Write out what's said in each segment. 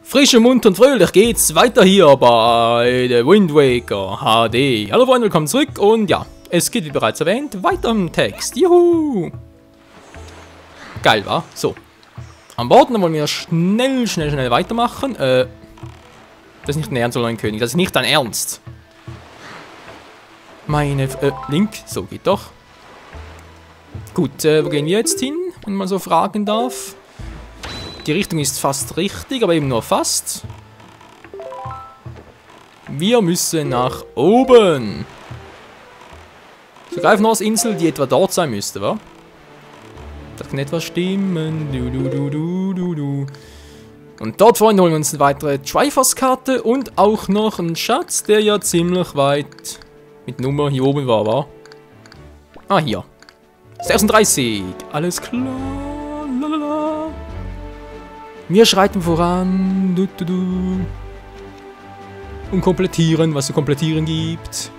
Frisch und munter und fröhlich geht's weiter hier bei The Wind Waker HD. Hallo Freunde, willkommen zurück und ja, es geht wie bereits erwähnt weiter im Text. Juhu! Geil, wa? So. An Bord, dann wollen wir schnell weitermachen. Das ist nicht dein Ernst, oder ein König, das ist nicht dein Ernst. Meine, Link, so geht doch. Gut, wo gehen wir jetzt hin, wenn man so fragen darf? Die Richtung ist fast richtig, aber eben nur fast. Wir müssen nach oben. So greifen wir aus Insel, die etwa dort sein müsste, wa? Das kann etwas stimmen. Und dort vorne holen wir uns eine weitere Triforce-Karte und auch noch einen Schatz, der ja ziemlich weit mit Nummer hier oben war, wa? Ah, hier. 36. Alles klar. Lalala. Wir schreiten voran. Und komplettieren, was zu komplettieren gibt.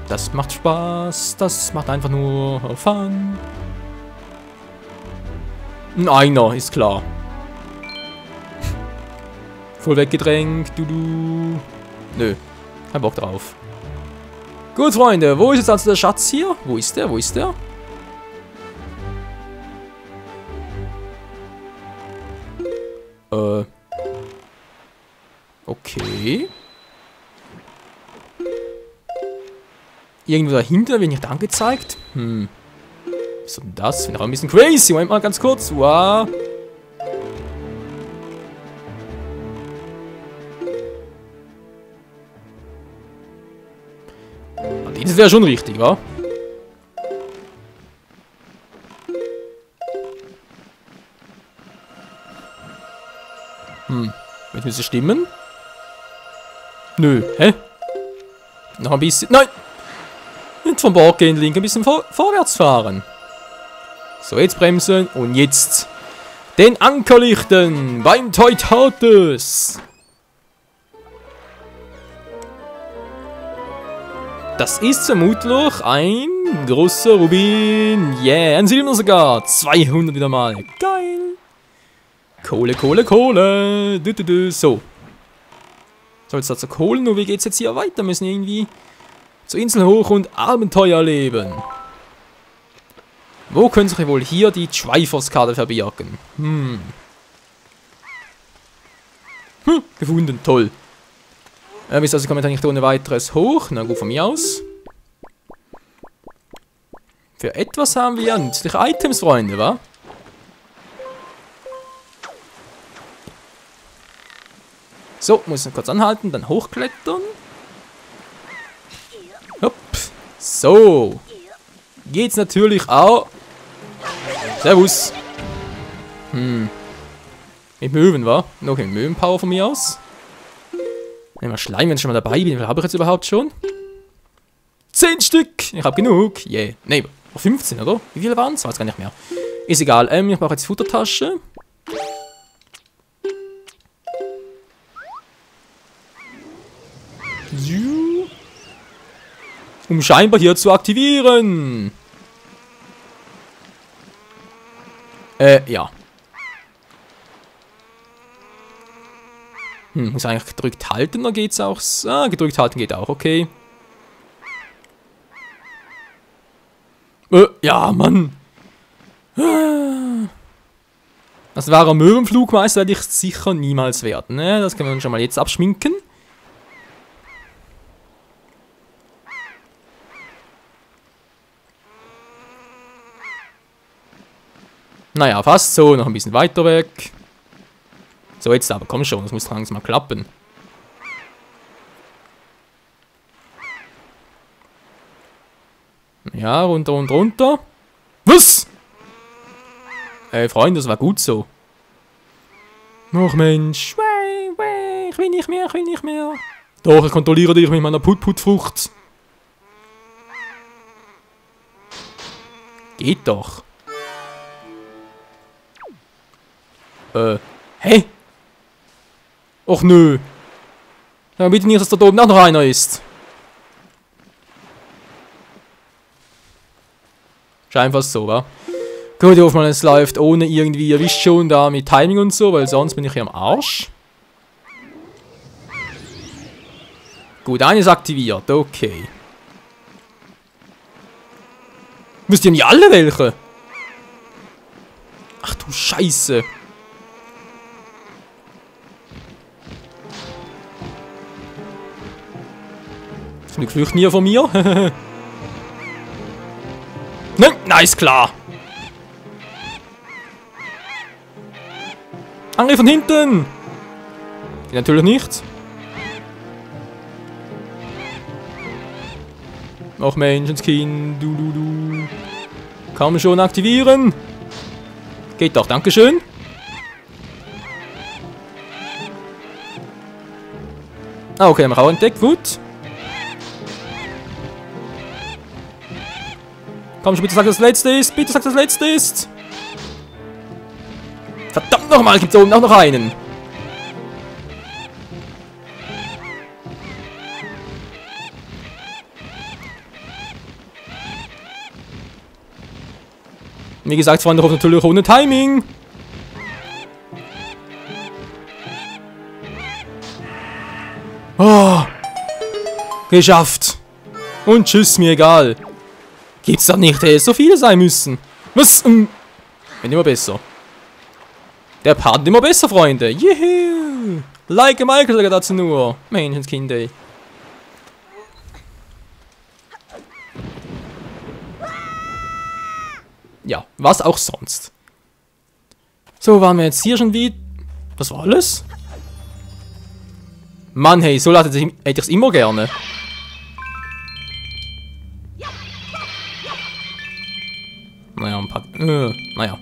Das macht Spaß. Das macht einfach nur Fun. Einer, ist klar. Voll weggedrängt. Nö, kein Bock drauf. Gut, Freunde, wo ist jetzt also der Schatz hier? Wo ist der? Wo ist der? Okay. Irgendwo dahinter wird nicht angezeigt. Was ist denn das? Finde ich auch ein bisschen crazy. Moment mal ganz kurz. Wow. Das wäre schon richtig, wa? Jetzt müsste stimmen. Nö, hä? Noch ein bisschen. Nein! Nicht vom Bord gehen, Link, ein bisschen vorwärts fahren. So, jetzt bremsen und jetzt den Anker lichten beim Teutates. Das ist vermutlich ein großer Rubin. Yeah, ein Silber sogar. 200 wieder mal. Geil. Kohle, Kohle, Kohle. So. So, jetzt dazu Kohle. Nur wie geht's jetzt hier weiter? Wir müssen irgendwie zur Insel hoch und Abenteuer leben. Wo können sich wohl hier die Triforce-Karte verbirgen? Gefunden. Toll. Wisst also, kommt nicht ohne weiteres hoch. Na gut, von mir aus. Für etwas haben wir ja nützliche Items, Freunde, wa? So, muss ich kurz anhalten, dann hochklettern. Hopp. So. Geht's natürlich auch. Servus. Mit Möwen, wa? Okay, mit Möwenpower von mir aus. Nehmen wir Schleim, wenn ich schon mal dabei bin. Wie viel habe ich jetzt überhaupt schon? 10 Stück! Ich habe genug. Yeah. Ne, 15, oder? Wie viele waren es? Weiß gar nicht mehr. Ist egal. Ich brauche jetzt Futtertasche. Um scheinbar hier zu aktivieren. Ja. Muss eigentlich gedrückt halten, oder geht's auch? Ah, gedrückt halten geht auch, okay. Ja, Mann. Das wahre Möwenflugmeister werde ich sicher niemals werden, ne? Das können wir uns schon mal jetzt abschminken. Naja, fast so, noch ein bisschen weiter weg. So, jetzt aber, komm schon, das muss langsam mal klappen. Ja, runter und runter. Was? Freunde, das war gut so. Ach Mensch. Ich will nicht mehr, ich will nicht mehr. Doch, ich kontrolliere dich mit meiner Put-Put-Frucht. Geht doch. Hä? Och nö. Ja, bitte nicht, dass da oben auch noch einer ist. Scheinbar so, wa? Gut, ich hoffe mal, es läuft ohne irgendwie, ihr wisst schon, da mit Timing und so, weil sonst bin ich hier am Arsch. Gut, eines aktiviert, okay. Müsst ihr nicht alle welche? Ach du Scheiße. Die flüchten hier von mir. Nein, nice, klar. Angriff von hinten. Geht natürlich nicht. Noch Menschenskind. Du. Kann man schon aktivieren. Geht doch, dankeschön. Ah, okay, haben wir auch entdeckt, gut. Komm schon, bitte sag, dass das letzte ist. Bitte sag, dass das letzte ist. Verdammt nochmal, gibt es da oben auch noch einen. Wie gesagt, Freunde, natürlich ohne Timing. Oh, geschafft. Und tschüss, mir egal. Gibt's doch nicht, hätte so viele sein müssen. Was? Wird immer besser. Der Part wird immer besser, Freunde. Juhu. Like Michael sogar dazu nur. Menschenskind, ey. Ja, was auch sonst. So, waren wir jetzt hier schon wieder. Das war alles? Mann, hey, so hätte ich es immer gerne. Naja, ein paar... naja.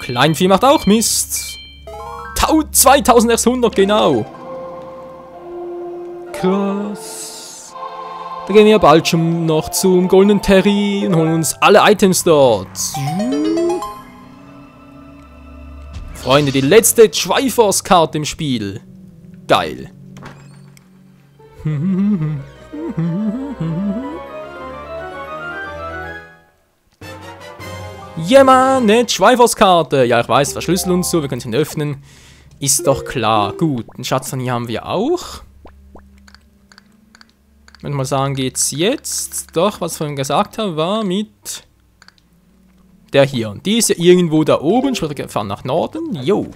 Kleinvieh macht auch Mist. 2600, genau. Krass. Da gehen wir bald schon noch zum Golden Terry und holen uns alle Items dort. Freunde, die letzte Triforce-Karte im Spiel. Geil. Ja, Mann, eine Triforce-Karte. Ja, ich weiß, verschlüsselt und so, wir können sie öffnen. Ist doch klar. Gut, den Schatz von hier haben wir auch. Ich würde mal sagen, geht's jetzt. Doch, was ich vorhin gesagt habe, war mit der hier. Und die ist ja irgendwo da oben. Wir fahren nach Norden. Jo.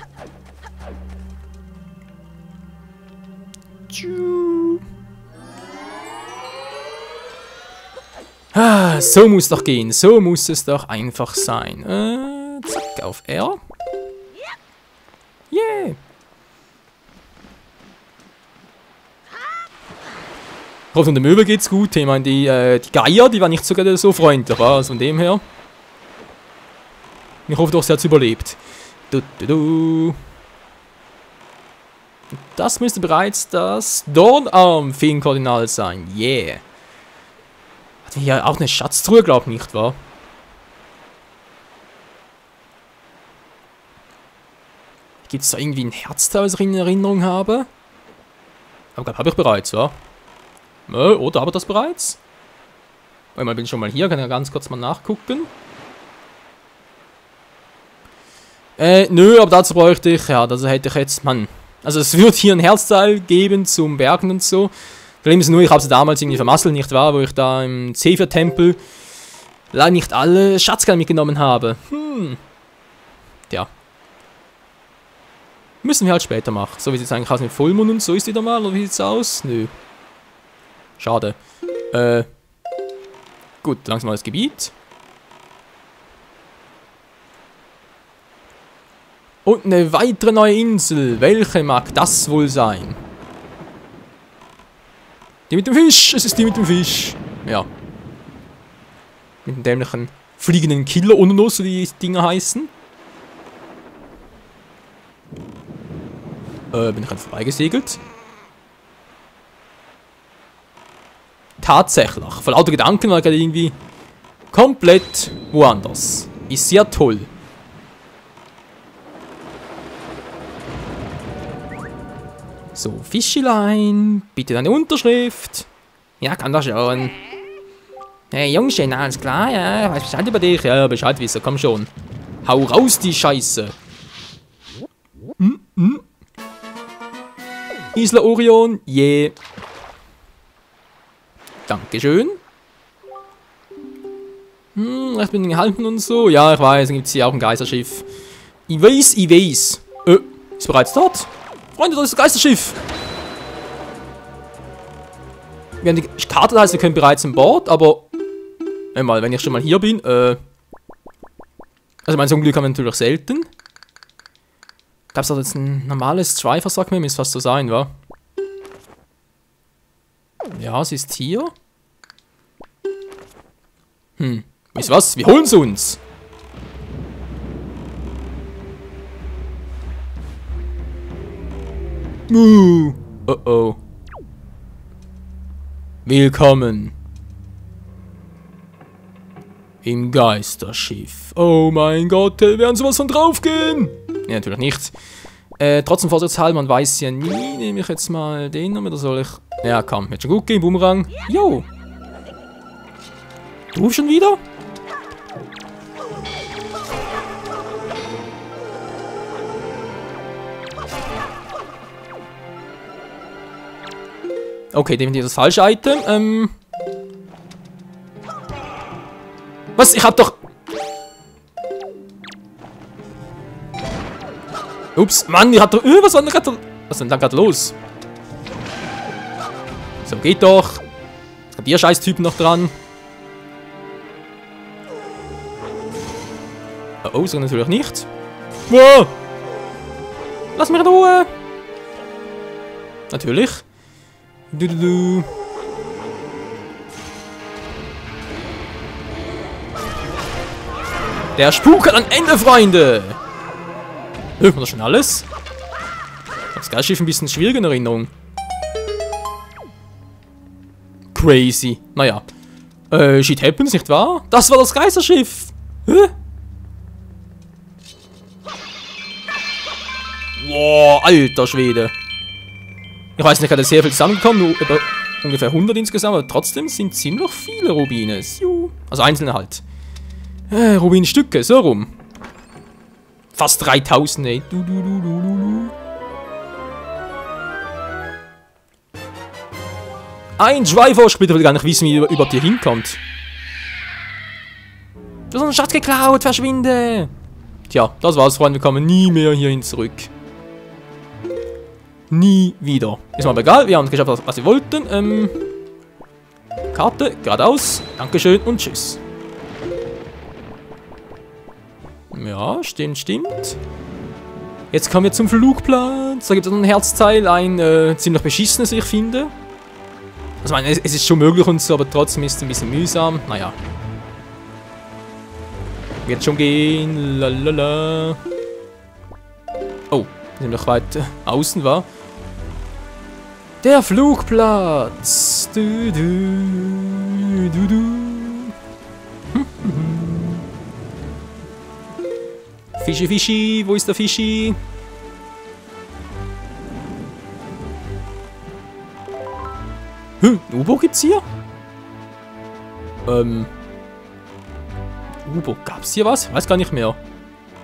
Ah, so muss doch gehen. So muss es doch einfach sein. Zack, auf R. Yeah. Ich hoffe, den Möbel geht's gut. Ich meine, die Geier, die waren nicht sogar so freundlich. Also von dem her. Ich hoffe doch, sie hat es überlebt. Das müsste bereits das Dornarm-Feenkardinal sein. Yeah. Hat hier auch eine Schatztruhe, glaub ich, nicht wahr? Gibt es da irgendwie ein Herzteil, was ich in Erinnerung habe? Aber glaube, habe ich bereits, wa? Oder habe ich das bereits? Weil ich bin schon mal hier, kann ja ganz kurz mal nachgucken. Nö, aber dazu bräuchte ich, ja, das hätte ich jetzt, Mann. Also es wird hier ein Herzteil geben zum Bergen und so. Problem ist nur, ich habe sie damals irgendwie vermasselt, nicht wahr? Wo ich da im Zephyr-Tempel leider nicht alle Schatzkerle mitgenommen habe. Tja. Müssen wir halt später machen. So wie es jetzt eigentlich aus mit Vollmond und so ist wieder mal, oder wie sieht es aus? Nö. Schade. Gut, langsam mal das Gebiet. Und eine weitere neue Insel. Welche mag das wohl sein? Die mit dem Fisch. Es ist die mit dem Fisch. Ja. Mit dem dämlichen fliegenden Killer und noch, so wie die Dinger heißen. Bin ich gerade vorbeigesegelt? Tatsächlich. Vor lauter Gedanken war gerade irgendwie komplett woanders. Ist ja toll. So, Fischlein, bitte deine Unterschrift. Ja, kann das schon. Hey, Jungchen, alles klar, ja, weiß Bescheid über dich. Ja, Bescheid wissen, komm schon. Hau raus, die Scheiße. Isla Orion, yeah. Dankeschön. Recht mit den Halben und so. Ja, ich weiß, dann gibt es hier auch ein Geisterschiff. Ich weiß. Ist bereits dort? Freunde, das ist das Geisterschiff. Wir haben die Karte, das heißt, wir können bereits an Bord, aber... Einmal, wenn ich schon mal hier bin, also mein so ein Glück haben wir natürlich selten. Gab es da jetzt ein normales Strifer-Sack mehr? Müsste fast so sein, wa? Ja, sie ist hier. Wisst ihr was? Wir holen sie uns! Oh oh. Willkommen. Im Geisterschiff. Oh mein Gott, wir werden sowas von draufgehen! Ja, natürlich nicht. Trotzdem vorsichtshalber, man weiß ja nie. Nehme ich jetzt mal den oder soll ich... Ja, komm, wird schon gut gehen, Boomerang. Jo! Du schon wieder? Okay, definitiv das falsche Item. Was? Ich hab doch... Ups, Mann, ich hab doch... Was war denn gerade los? So, geht doch. Jetzt kommt ihr Scheiß-Typen noch dran. Oh, so natürlich nicht. Wow! Lass mich in Ruhe! Natürlich. Der Spuk hat ein Ende, Freunde! Hört man das schon alles? Das Geistschiff ein bisschen schwierig in Erinnerung. Crazy. Naja. Shit happens, nicht wahr? Das war das Geisterschiff! Hä? Wow, alter Schwede. Ich weiß nicht, ich hatte sehr viel zusammengekommen, nur über ungefähr 100 insgesamt, aber trotzdem sind ziemlich viele Rubines. Also einzelne halt. Rubinstücke, so rum. Fast 3000, ey. Ein Schweifosch, bitte will gar nicht wissen, wie ihr überhaupt hier hinkommt. Du hast einen Schatz geklaut, verschwinde! Tja, das war's, Freunde, wir kommen nie mehr hierhin zurück. Nie wieder. Ist mal egal, wir haben es geschafft, was wir wollten. Karte, geradeaus. Dankeschön und tschüss. Ja, stimmt. Jetzt kommen wir zum Flugplatz. Da gibt es ein Herzteil, ein ziemlich beschissenes, wie ich finde. Also, ich meine, es ist schon möglich und so, aber trotzdem ist es ein bisschen mühsam. Naja. Wird schon gehen. Lalala. Oh, nämlich weit außen war. Der Flugplatz. Fischi, wo ist der Fischi? Ein U-Boot gibt's hier? U-Boot, gab's hier was? Ich weiß gar nicht mehr.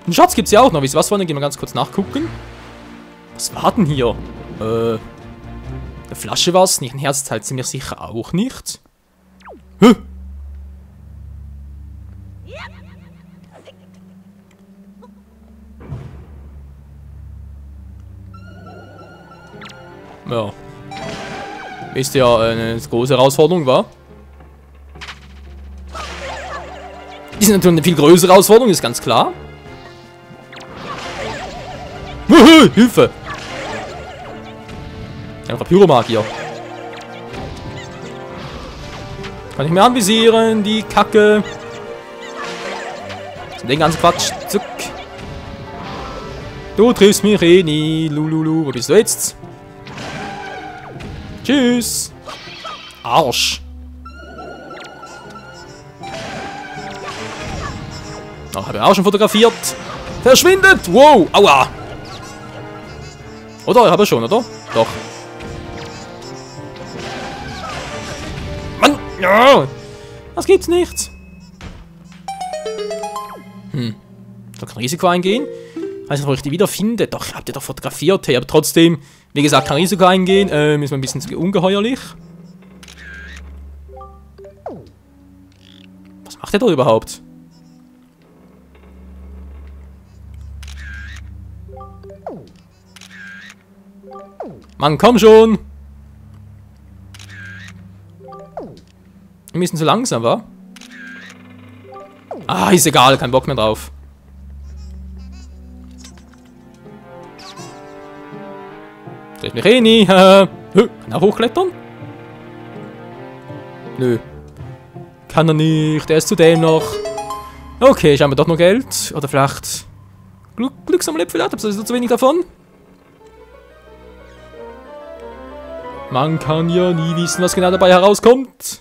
Einen Schatz gibt's ja auch noch. Wisst ihr was, Freunde? Gehen wir ganz kurz nachgucken. Was war denn hier? Eine Flasche war's nicht. Ein Herzteil ziemlich sicher auch nicht. Hä? Ja. Ist ja eine große Herausforderung, war. Die sind natürlich eine viel größere Herausforderung, ist ganz klar. Hilfe! Einfach Pyromagier. Kann ich mir anvisieren, die Kacke. Den ganzen Quatsch. Zuck. Du triffst mich eh nie. Lululu. Wo bist du jetzt? Tschüss. Arsch. Oh, habe ich auch schon fotografiert. Verschwindet! Wow! Aua! Oder? Ich habe schon, oder? Doch. Mann! Ja! Das gibt's nicht. Da kein Risiko eingehen. Weiß nicht, ob ich die wiederfinde. Doch, ich habe die doch fotografiert. Hey, aber trotzdem, wie gesagt, kein Risiko eingehen. Ist mir ein bisschen ungeheuerlich. Was macht der da überhaupt? Mann, komm schon! Wir müssen zu langsam, wa? Ah, ist egal, kein Bock mehr drauf. Trifft mich eh nie. Kann er hochklettern? Nö. Kann er nicht, er ist zudem noch. Okay, schauen wir doch noch Geld. Oder vielleicht Glücksamläpfel hat, aber ist zu wenig davon. Man kann ja nie wissen, was genau dabei herauskommt.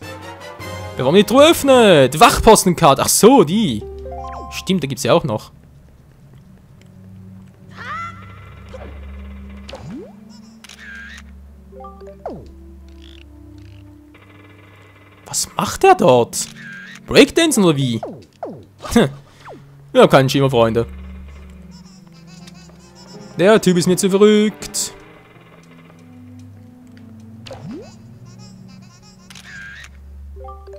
Bevor man die Truhe öffnet. Wachpostenkarte. Ach so, die. Stimmt, da gibt es ja auch noch. Was macht der dort? Breakdancen oder wie? Wir haben keinen Schimmer, Freunde. Der Typ ist mir zu verrückt.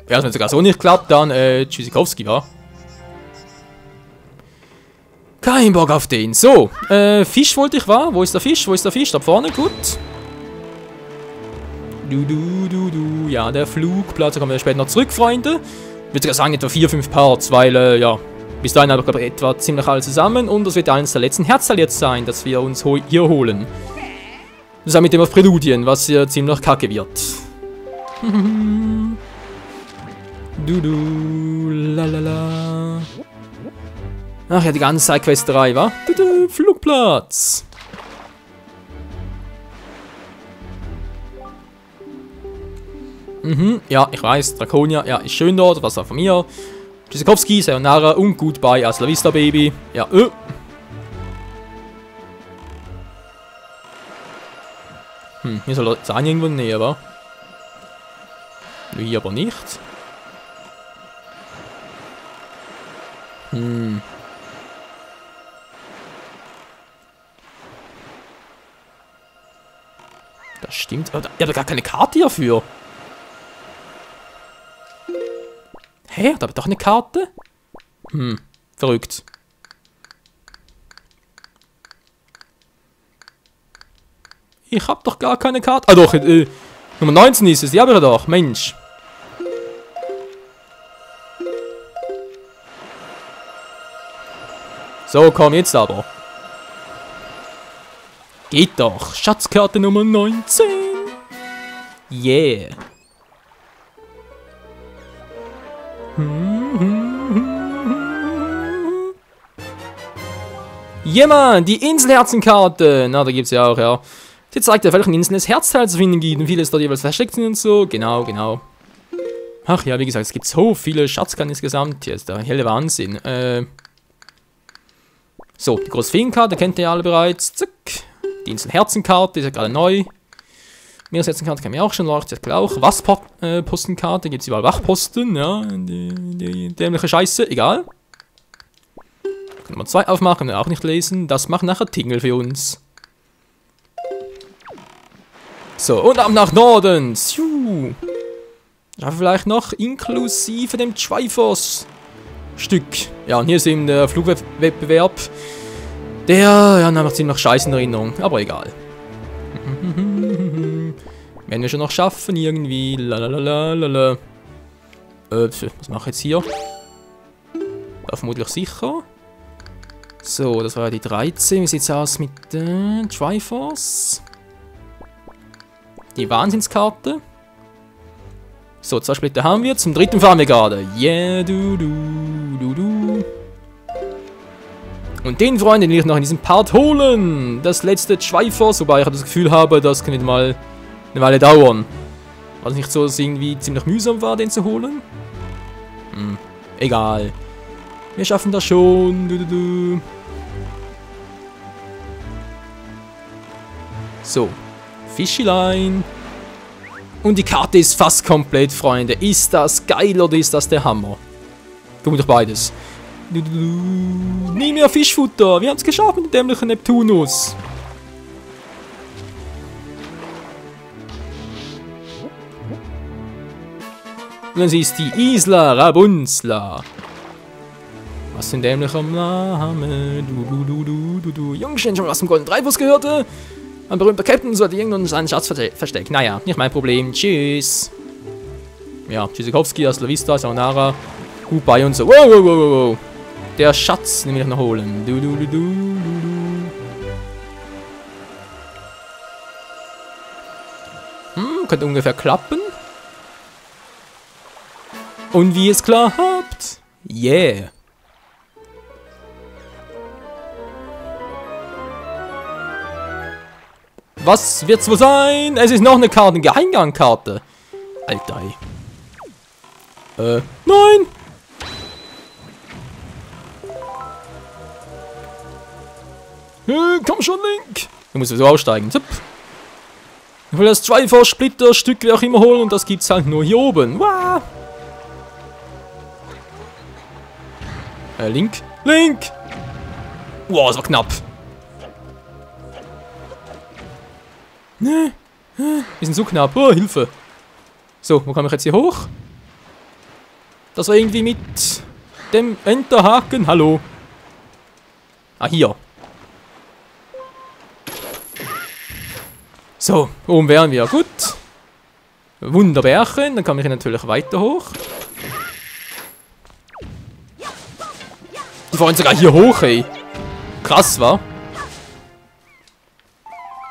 Ja, wenn es sogar so nicht klappt, dann Tschüssikowski, wa? Kein Bock auf den. So, Fisch wollte ich, wa? Wo ist der Fisch? Wo ist der Fisch? Da vorne, gut. Ja, der Flugplatz, da kommen wir später noch zurück, Freunde. Ich würde sogar sagen, etwa 4-5 Parts, weil, ja, bis dahin habe ich, glaube ich, etwa ziemlich alle zusammen. Und das wird eines der letzten Herzteile jetzt sein, dass wir uns hier holen. Zusammen mit dem auf Präludien, was hier ziemlich kacke wird. Lalala. Ach ja, die ganze Sidequesterei, wa? Flugplatz. Ja, ich weiß, Draconia, ja, ist schön dort, was war von mir. Tschüssikowski, Sayonara und Goodbye, hasta la vista, Baby. Ja, hier soll er sein irgendwo näher, wa? Hier aber nicht. Das stimmt. Aber ich habe gar keine Karte hierfür. Hä? Da habe ich doch eine Karte? Verrückt. Ich habe doch gar keine Karte. Ah doch, Nummer 19 ist es. Die habe ich doch. Mensch. So, komm jetzt aber. Geht doch. Schatzkarte Nummer 19. Yeah. Jemand, die Inselherzenkarte. Na, da gibt's ja auch, ja. Sie zeigt, auf welchen Inseln es Herzteile zu finden gibt und vieles dort jeweils versteckt sind und so. Genau, genau. Ach ja, wie gesagt, es gibt so viele Schatzkarten insgesamt. Hier ist der helle Wahnsinn. So, die Großfeenkarte kennt ihr ja alle bereits. Zack. Die Inselherzenkarte ist ja gerade neu. Meeresherzenkarte kennen wir auch schon, läuft ja auch. Wachpostenkarte, gibt es überall Wachposten, ja. Die dämliche Scheiße, egal. Können wir 2 aufmachen, auch nicht lesen. Das macht nachher Tingle für uns. So, und ab nach Norden. Ja, vielleicht noch inklusive dem Schweifers Stück. Ja, und hier ist eben der Flugwettbewerb. Der, ja, macht ziemlich scheiße in Erinnerung, aber egal. Werden wir schon noch schaffen, irgendwie. Lalalala. Was mache ich jetzt hier? Ja, vermutlich sicher. So, das war ja die 13. Wie sieht es aus mit den Triforce? Die Wahnsinnskarte. So, 2 Splitter haben wir. Zum 3. fahren wir gerade. Yeah, Und den Freund, den will ich noch in diesem Part holen. Das letzte Triforce, wobei ich das Gefühl habe, das könnte mal eine Weile dauern. War es nicht so, dass es irgendwie ziemlich mühsam war, den zu holen? Egal. Wir schaffen das schon. So. Fischilein. Und die Karte ist fast komplett, Freunde. Ist das geil oder ist das der Hammer? Vermutlich beides. Nie mehr Fischfutter. Wir haben es geschafft mit dem dämlichen Neptunus. Und dann ist die Isla Rabunzla. Was für ein dämlicher Name. Jungchen, schon was vom Golden Dreifuß gehörte? Ein berühmter Captain sollte irgendeinen seinen Schatz verstecken. Naja, nicht mein Problem. Tschüss. Ja, Tschüssikowski, hasta la vista, sayonara. Goodbye und so. Wow, wow, wow, wow. Der Schatz, den will ich noch holen. Könnte ungefähr klappen. Und wie es klappt. Yeah. Was wird's wohl sein? Es ist noch eine Karte, eine Geheimgangkarte. Alter. Nein! Komm schon, Link! Du musst so aussteigen. Zup. Ich will das Triforce-Splitter-Stück wie auch immer holen und das gibt's halt nur hier oben. Wow. Link? Link! Wow, das war knapp. Wir sind so knapp. Oh, Hilfe. So, wo komme ich jetzt hier hoch? Das war irgendwie mit dem Enterhaken. Hallo. Ah, hier. So, oben wären wir. Gut. Wunderbärchen. Dann komme ich natürlich weiter hoch. Die fahren sogar hier hoch, ey. Krass, wa?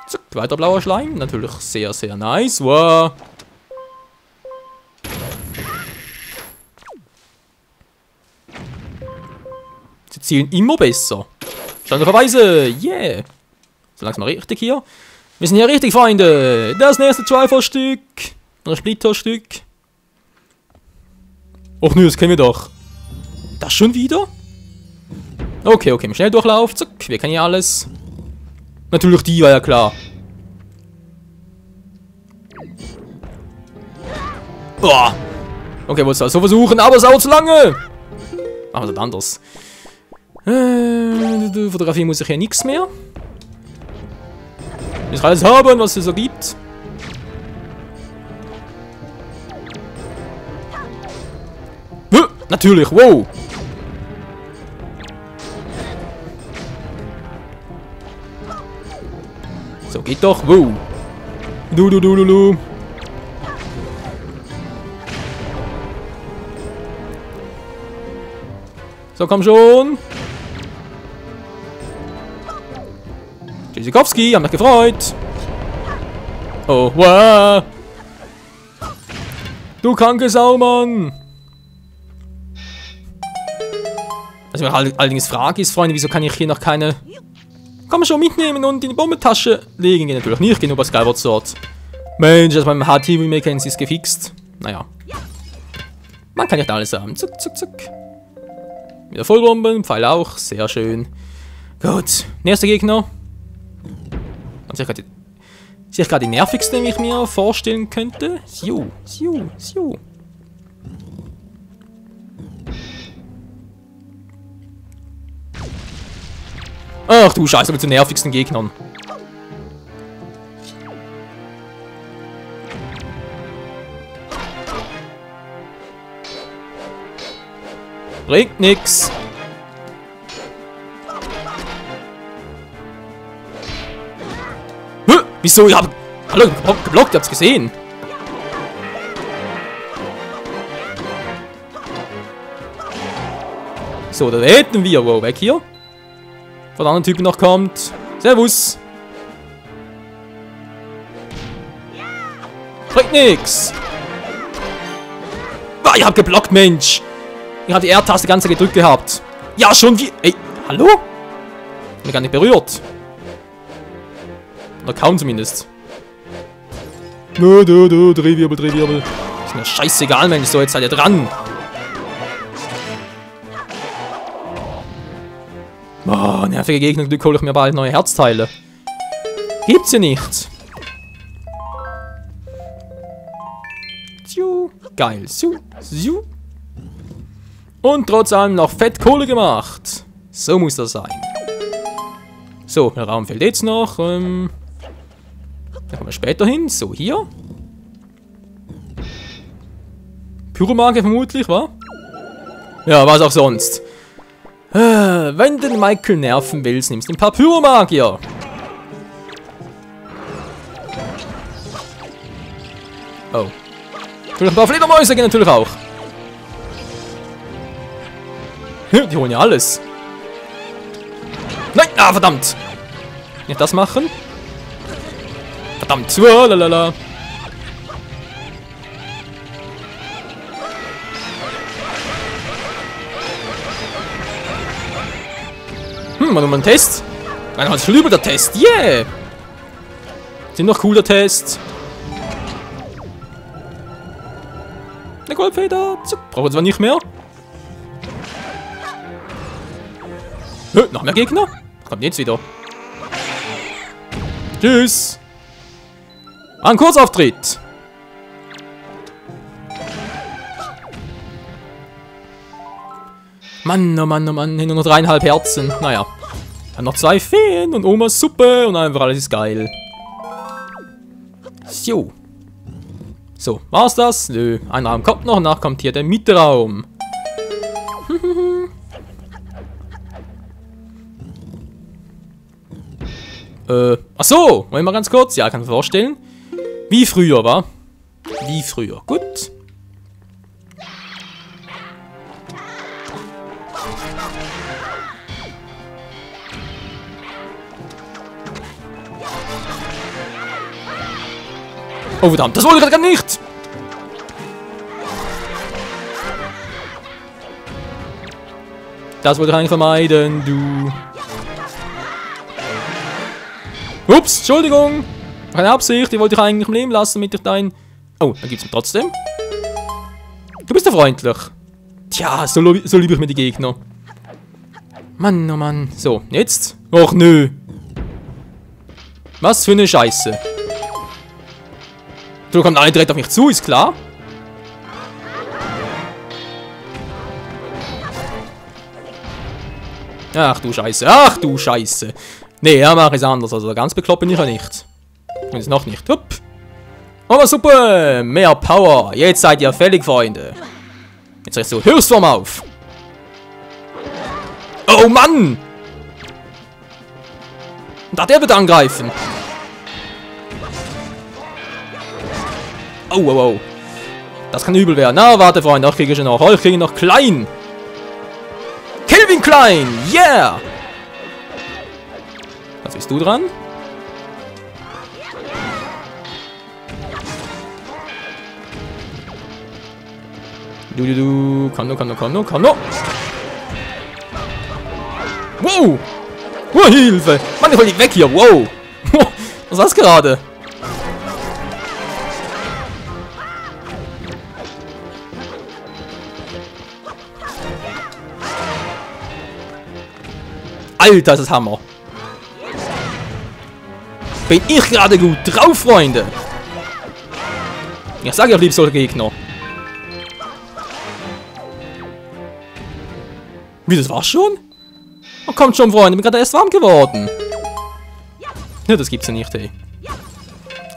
Zack, weiter blauer Schleim. Natürlich sehr, sehr nice. Wow. Sie zielen immer besser. Standardweise. Yeah. So langsam mal richtig hier. Wir sind hier richtig, Freunde. Das nächste Triforce-Stück. Oder Splitter-Stück. Och nö, das kennen wir doch. Das schon wieder? Okay, okay, schnell Durchlauf. Zack, wir kennen ja alles. Natürlich die, war ja klar. Boah. Okay, wollte es also versuchen, aber es dauert zu lange. Machen wir das anders. Fotografie muss ich hier nichts mehr. Ich will alles haben, was es so gibt. Natürlich, wow. So, geht doch, wow. Du. So, komm schon. Tschüssikowski, haben mich gefreut. Oh, wow. Du kranke Sau, Mann. Was ich mich allerdings frage ist, Freunde, wieso kann ich hier noch keine... Kann man schon mitnehmen und in die Bombentasche legen? Geht natürlich nicht, geht nur bei Skyward Sword. Mensch, das beim HT-Remake ist es gefixt. Naja. Man kann nicht alles haben. Zuck, zuck, zuck. Wieder Vollbomben, Pfeil auch, sehr schön. Gut, nächster Gegner. Sicher gerade die nervigste, wie ich mir vorstellen könnte. Siu. Ach du Scheiße, mit den nervigsten Gegnern. Bringt nix. Wieso? Ich hab... Hallo, geblockt, ihr habt's gesehen. So, da hätten wir. Wow, weg hier. Von anderen Typen noch kommt. Servus. Bringt nix. Ah, ich hab geblockt, Mensch. Ich hab die R-Taste ganz gedrückt gehabt. Ja, schon wie... Ey, hallo? Hab mich gar nicht berührt. Oder kaum zumindest. Drehwirbel. Ist mir scheißegal, Mensch. So, jetzt seid ihr dran. Oh, nervige Gegner. Glück hole ich mir bald neue Herzteile. Gibt's hier nicht. Geil. Und trotz allem noch fett Kohle gemacht. So muss das sein. So, der Raum fehlt jetzt noch. Da kommen wir später hin. So, hier. Pyromagier vermutlich, wa? Ja, was auch sonst. Wenn du den Michael nerven willst, nimmst du ein paar Pyromagier. Oh. Natürlich ein paar Fledermäuse gehen natürlich auch. Die holen ja alles. Nein, ah, verdammt. Nicht das machen. Verdammt. Lalala. War nochmal ein Test. Nein, das ist schon über der Test. Yeah. Sind noch cooler Test. Eine Goldfeder. Brauchen wir zwar nicht mehr. Noch mehr Gegner? Kommt jetzt wieder. Tschüss. Ein Kurzauftritt. Mann, oh Mann, oh Mann. Nur noch 3,5 Herzen. Naja. Dann noch 2 Feen und Omas Suppe und einfach alles ist geil. So. So, war's das? Nö. Ein Raum kommt noch, danach kommt hier der Mittelraum. Achso, wollen wir mal ganz kurz? Ja, kann ich mir vorstellen. Wie früher, wa? Wie früher. Gut. Oh verdammt, das wollte ich gerade nicht! Das wollte ich eigentlich vermeiden, du. Ups, Entschuldigung. Keine Absicht, die wollte ich eigentlich im Leben lassen, damit ich dein... Oh, dann gibt's ihn trotzdem. Du bist ja freundlich. Tja, so liebe ich mir die Gegner. Mann, oh Mann. So, jetzt? Och nö. Was für eine Scheiße. Du kommst alle direkt auf mich zu, ist klar. Ach du Scheiße, ach du Scheiße. Nee, ja, mach es anders. Also ganz bekloppt bin ich ja nicht. Und ist noch nicht. Hup. Aber super, mehr Power. Jetzt seid ihr fällig, Freunde. Jetzt riechst du Höchstform auf. Oh Mann! Da der wird angreifen. Oh, oh, oh. Das kann übel werden. Na, warte, Freunde, ich kriege schon noch. Ich kriege noch Klein. Kelvin Klein, yeah! Was bist du dran? Komm nur. Wow! Oh, Hilfe! Mann, ich hol dich weg hier, wow! Was war das gerade? Alter, das ist Hammer. Bin ich gerade gut drauf, Freunde. Ich sage ja, lieb solche Gegner. Wie, das war's schon? Oh, kommt schon, Freunde, ich bin gerade erst warm geworden. Ja, das gibt's ja nicht, ey.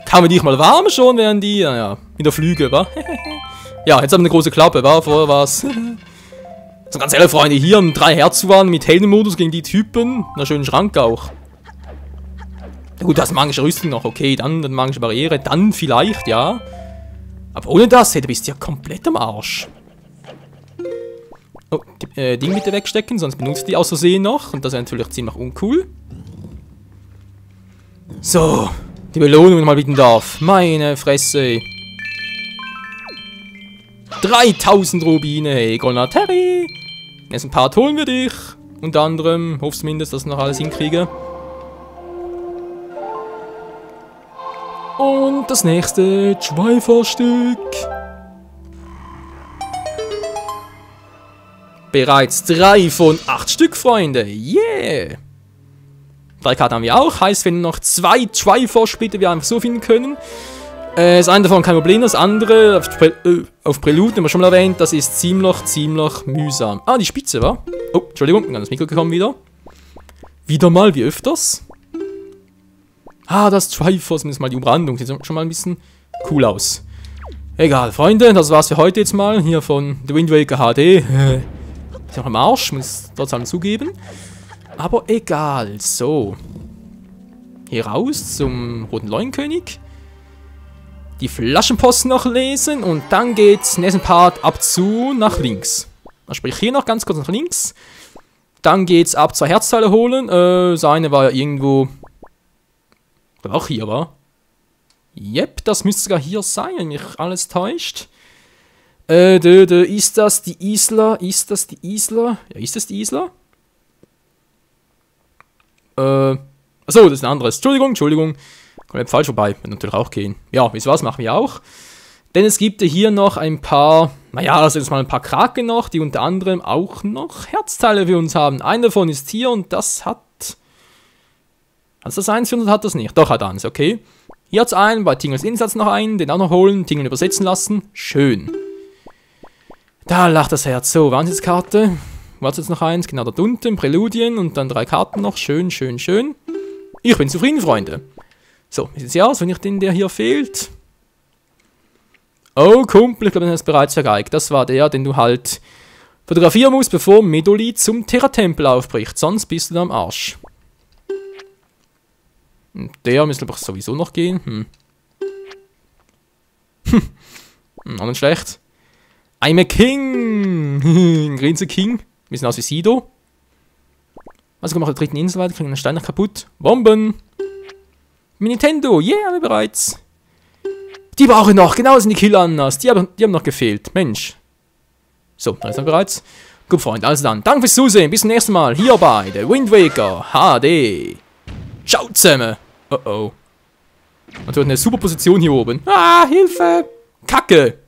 Kann man dich mal warm schon, während die, naja, mit der Flüge, wa? Ja, jetzt haben wir eine große Klappe, wa? Vorher war's. So ganz ehrlich, Freunde, hier ein 3 Herz waren mit Heldenmodus gegen die Typen. Na, schönen Schrank auch. Na gut, das magische Rüstung noch, okay, dann magische Barriere, dann vielleicht, ja. Aber ohne das, hey, du bist ja komplett am Arsch. Oh, Ding bitte wegstecken, sonst benutzt die aus Versehen noch. Und das ist natürlich ziemlich uncool. So, die Belohnung, wenn ich mal bitten darf. Meine Fresse. 3000 Rubine, hey, Goldener Terry. Jetzt ein paar holen wir dich. Unter anderem, hoffst zumindest, dass ich noch alles hinkriege. Und das nächste Schweiferstück. Bereits 3 von 8 Stück, Freunde. Yeah! 3 Karten haben wir auch. Heißt, wenn noch 2 Schweifersplitter wir einfach so finden können. Das eine davon kein Problem, das andere auf Prelude, haben wir schon mal erwähnt, das ist ziemlich mühsam. Ah, die Spitze, wa? Oh, Entschuldigung, bin an das Mikro gekommen wieder. Wieder mal, wie öfters. Ah, das Triforce, mindestens mal die Umrandung, sieht schon mal ein bisschen cool aus. Egal, Freunde, das war's für heute jetzt mal, hier von The Wind Waker HD. Ist noch am Arsch, muss trotzdem zugeben. Aber egal, so. Hier raus zum Roten Leuenkönig. Die Flaschenposten noch lesen und dann geht's nächsten Part ab zu nach links. Sprich hier noch ganz kurz nach links. Dann geht's ab 2 Herzteile holen. Seine war ja irgendwo. Auch hier war. Yep, das müsste sogar hier sein, wenn mich alles täuscht. Ist das die Isla? Ist das die Isla? Ja, ist das die Isla? Achso, das ist ein anderes. Entschuldigung. Komplett falsch vorbei. Wird natürlich auch gehen. Ja, wisst ihr was? Machen wir auch. Denn es gibt ja hier noch ein paar, naja, also jetzt mal ein paar Kraken noch, die unter anderem auch noch Herzteile für uns haben. Einer davon ist hier und das hat... Hat das eins für uns oder hat das nicht? Doch, hat eins, okay. Hier hat es einen, bei Tingles Insatz noch einen, den auch noch holen, Tingle übersetzen lassen. Schön. Da lacht das Herz. So, Wahnsinnskarte. War jetzt noch eins, genau dort unten, Präludien und dann 3 Karten noch. Schön. Ich bin zufrieden, Freunde. So, wie sieht es hier aus, wenn ich den, der hier fehlt? Oh, Kumpel, ich glaube, den hast du bereits vergeigt. Das war der, den du halt fotografieren musst, bevor Medoli zum Terra-Tempel aufbricht. Sonst bist du da am Arsch. Und der müsste aber sowieso noch gehen. Auch nicht schlecht. I'm a King! Ein Grinse King. Bisschen aus wie Sido. Also kommen wir auf der 3. Insel weiter, kriegen einen Stein noch kaputt. Bomben! Mit Nintendo, yeah, haben wir bereits. Die brauche ich noch, genau, sind die Kill-Annas. Die haben noch gefehlt, Mensch. So, da ist er bereits. Gut, Freunde, also dann, danke fürs Zusehen, bis zum nächsten Mal, hier bei The Wind Waker HD. Ciao zusammen. Oh. Natürlich eine super Position hier oben. Ah, Hilfe! Kacke!